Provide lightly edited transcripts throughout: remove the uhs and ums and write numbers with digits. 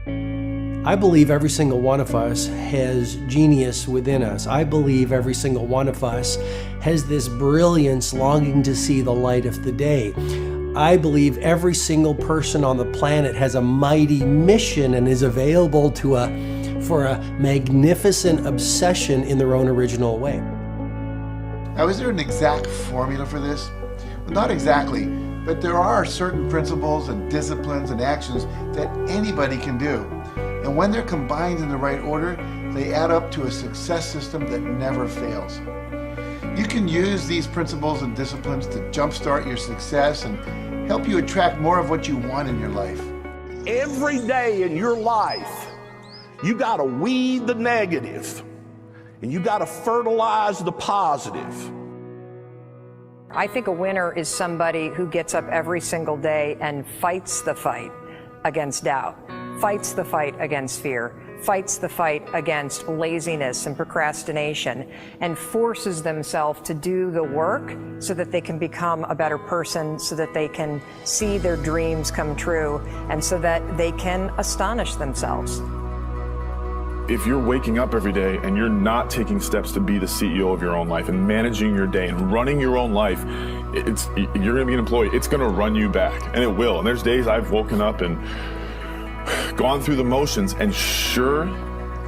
I believe every single one of us has genius within us. I believe every single one of us has this brilliance longing to see the light of the day. I believe every single person on the planet has a mighty mission and is available for a magnificent obsession in their own original way. Now, is there an exact formula for this? Well, not exactly, but there are certain principles and disciplines and actions that anybody can do. And when they're combined in the right order, they add up to a success system that never fails. You can use these principles and disciplines to jumpstart your success and help you attract more of what you want in your life. Every day in your life, you got to weed the negative and you got to fertilize the positive. I think a winner is somebody who gets up every single day and fights the fight against doubt, fights the fight against fear, fights the fight against laziness and procrastination, and forces themselves to do the work so that they can become a better person, so that they can see their dreams come true, and so that they can astonish themselves. If you're waking up every day and you're not taking steps to be the CEO of your own life and managing your day and running your own life, you're going to be an employee. It's going to run you back, and it will. And there's days I've woken up and gone through the motions, and sure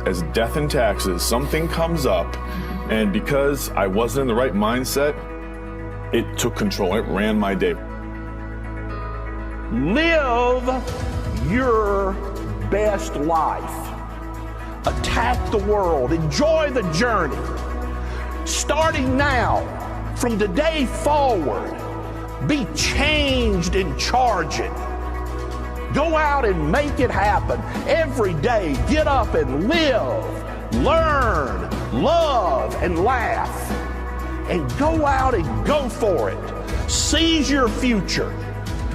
as death and taxes, something comes up, and because I wasn't in the right mindset, it took control. It ran my day. Live your best life. Attack the world. Enjoy the journey. Starting now, from today forward, be changed and charge it. Go out and make it happen. Every day, get up and live, learn, love, and laugh. And go out and go for it. Seize your future.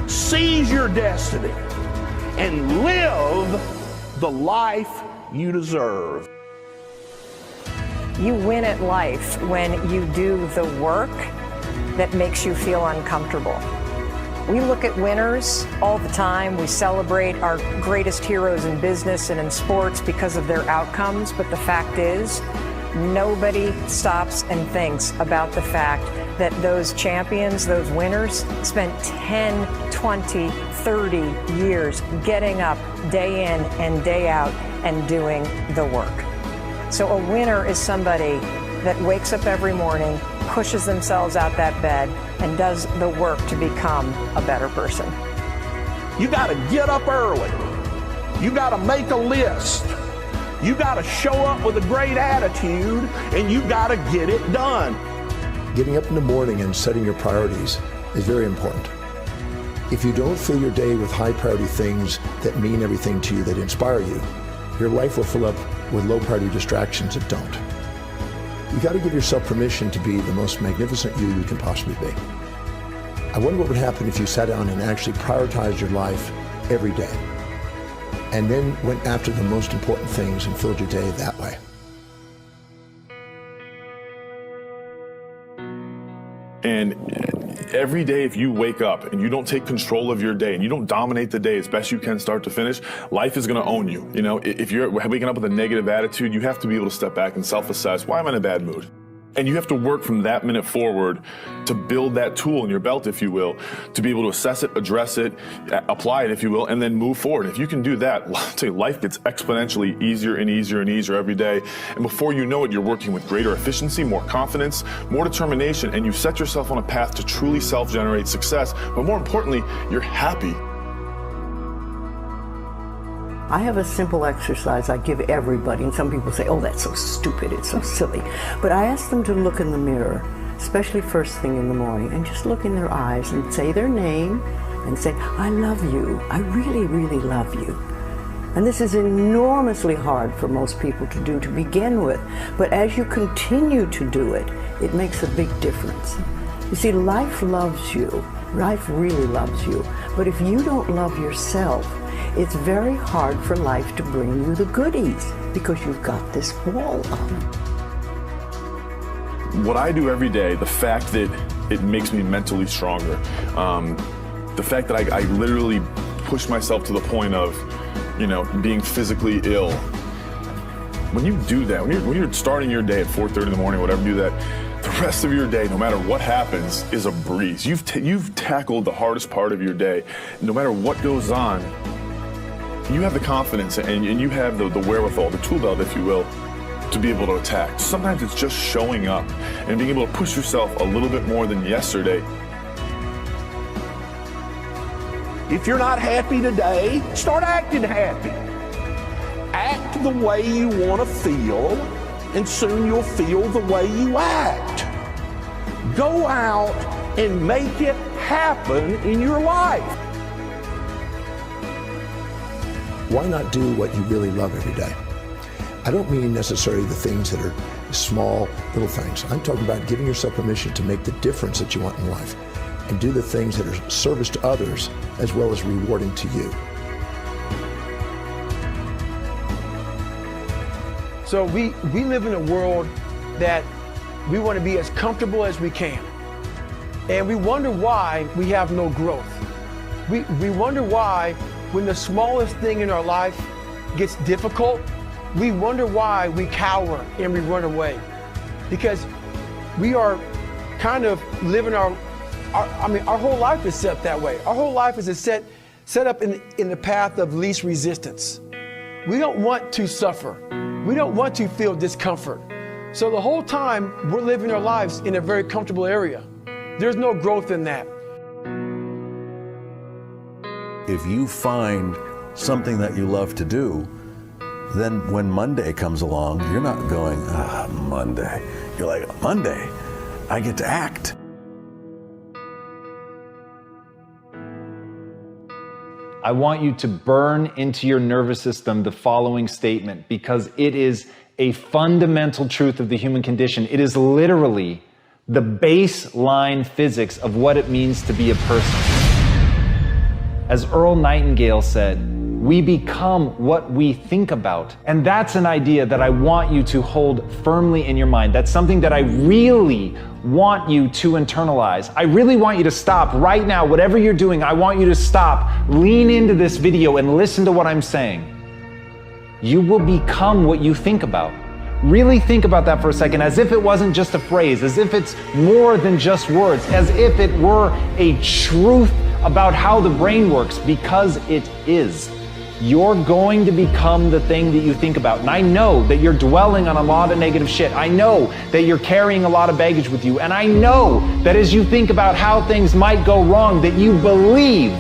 Seize your destiny. And live the life you deserve. You win at life when you do the work that makes you feel uncomfortable. We look at winners all the time. We celebrate our greatest heroes in business and in sports because of their outcomes. But the fact is, nobody stops and thinks about the fact that those champions, those winners, spent 10, 20, 30 years getting up day in and day out and doing the work. So a winner is somebody that wakes up every morning, pushes themselves out that bed, and does the work to become a better person. You got to get up early. You got to make a list. You got to show up with a great attitude, and you got to get it done. Getting up in the morning and setting your priorities is very important. If you don't fill your day with high priority things that mean everything to you, that inspire you, your life will fill up with low priority distractions that don't. You got to give yourself permission to be the most magnificent you can possibly be. I wonder what would happen if you sat down and actually prioritized your life every day, and then went after the most important things and filled your day that way. And every day, if you wake up and you don't take control of your day and you don't dominate the day as best you can start to finish, life is going to own you. You know, if you're waking up with a negative attitude, you have to be able to step back and self-assess. Why am I in a bad mood? And you have to work from that minute forward to build that tool in your belt, if you will, to be able to assess it, address it, apply it, if you will, and then move forward. If you can do that, I'll tell you, life gets exponentially easier and easier and easier every day. And before you know it, you're working with greater efficiency, more confidence, more determination, and you set yourself on a path to truly self-generate success. But more importantly, you're happy. I have a simple exercise I give everybody, and some people say, oh, that's so stupid, it's so silly. But I ask them to look in the mirror, especially first thing in the morning, and just look in their eyes and say their name and say, I love you, I really, really love you. And this is enormously hard for most people to do to begin with, but as you continue to do it, it makes a big difference. You see, life loves you, life really loves you, but if you don't love yourself, it's very hard for life to bring you the goodies because you've got this wall up. What I do every day, the fact that it makes me mentally stronger, the fact that I literally push myself to the point of being physically ill. When you do that, when you're starting your day at 4:30 in the morning, whatever, do that, the rest of your day, no matter what happens, is a breeze. You've tackled the hardest part of your day. No matter what goes on, you have the confidence and you have the wherewithal, the tool belt, if you will, to be able to attack. Sometimes it's just showing up and being able to push yourself a little bit more than yesterday. If you're not happy today, start acting happy. Act the way you want to feel, and soon you'll feel the way you act. Go out and make it happen in your life. Why not do what you really love every day? I don't mean necessarily the things that are small, little things. I'm talking about giving yourself permission to make the difference that you want in life and do the things that are service to others as well as rewarding to you. So we live in a world that we want to be as comfortable as we can. And we wonder why we have no growth. We wonder why when the smallest thing in our life gets difficult, we wonder why we cower and we run away. Because we are kind of living our whole life is set that way. Our whole life is set up in the path of least resistance. We don't want to suffer. We don't want to feel discomfort. So the whole time we're living our lives in a very comfortable area. There's no growth in that. If you find something that you love to do, then when Monday comes along, you're not going, Monday. You're like, Monday, I get to act. I want you to burn into your nervous system the following statement, because it is a fundamental truth of the human condition. It is literally the baseline physics of what it means to be a person. As Earl Nightingale said, we become what we think about. And that's an idea that I want you to hold firmly in your mind. That's something that I really want you to internalize. I really want you to stop right now. Whatever you're doing, I want you to stop, lean into this video and listen to what I'm saying. You will become what you think about. Really think about that for a second, as if it wasn't just a phrase, as if it's more than just words, as if it were a truth about how the brain works, because it is. You're going to become the thing that you think about. And I know that you're dwelling on a lot of negative shit. I know that you're carrying a lot of baggage with you. And I know that as you think about how things might go wrong, that you believe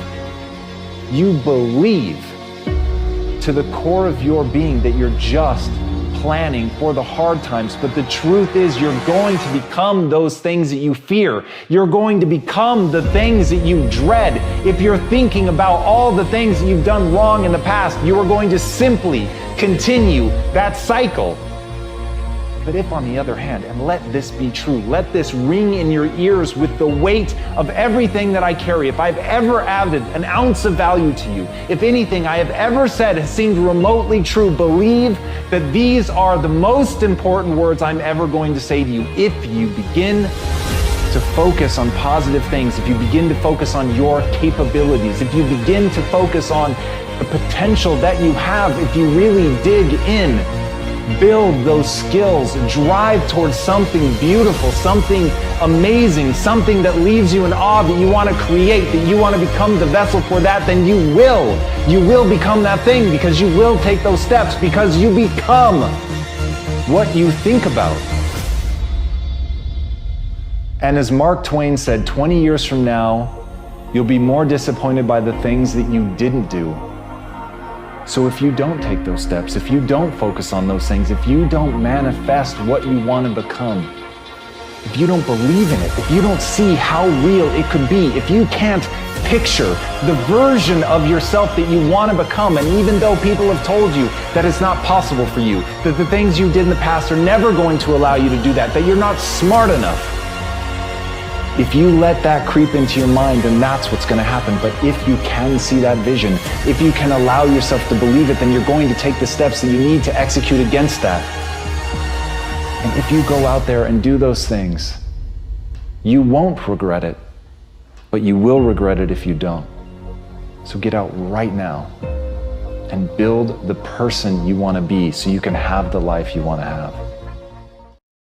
to the core of your being that you're just planning for the hard times. But the truth is, you're going to become those things that you fear. You're going to become the things that you dread. If you're thinking about all the things that you've done wrong in the past, you are going to simply continue that cycle. But if, on the other hand, and let this be true, let this ring in your ears with the weight of everything that I carry, if I've ever added an ounce of value to you, if anything I have ever said has seemed remotely true, believe that these are the most important words I'm ever going to say to you. If you begin to focus on positive things, if you begin to focus on your capabilities, if you begin to focus on the potential that you have, if you really dig in, build those skills, drive towards something beautiful, something amazing, something that leaves you in awe, that you want to create, that you want to become the vessel for that, then you will become that thing, because you will take those steps, because you become what you think about. And as Mark Twain said, 20 years from now, you'll be more disappointed by the things that you didn't do. So if you don't take those steps, if you don't focus on those things, if you don't manifest what you want to become, if you don't believe in it, if you don't see how real it could be, if you can't picture the version of yourself that you want to become, and even though people have told you that it's not possible for you, that the things you did in the past are never going to allow you to do that, that you're not smart enough, if you let that creep into your mind, then that's what's going to happen. But if you can see that vision, if you can allow yourself to believe it, then you're going to take the steps that you need to execute against that. And if you go out there and do those things, you won't regret it, but you will regret it if you don't. So get out right now and build the person you want to be so you can have the life you want to have.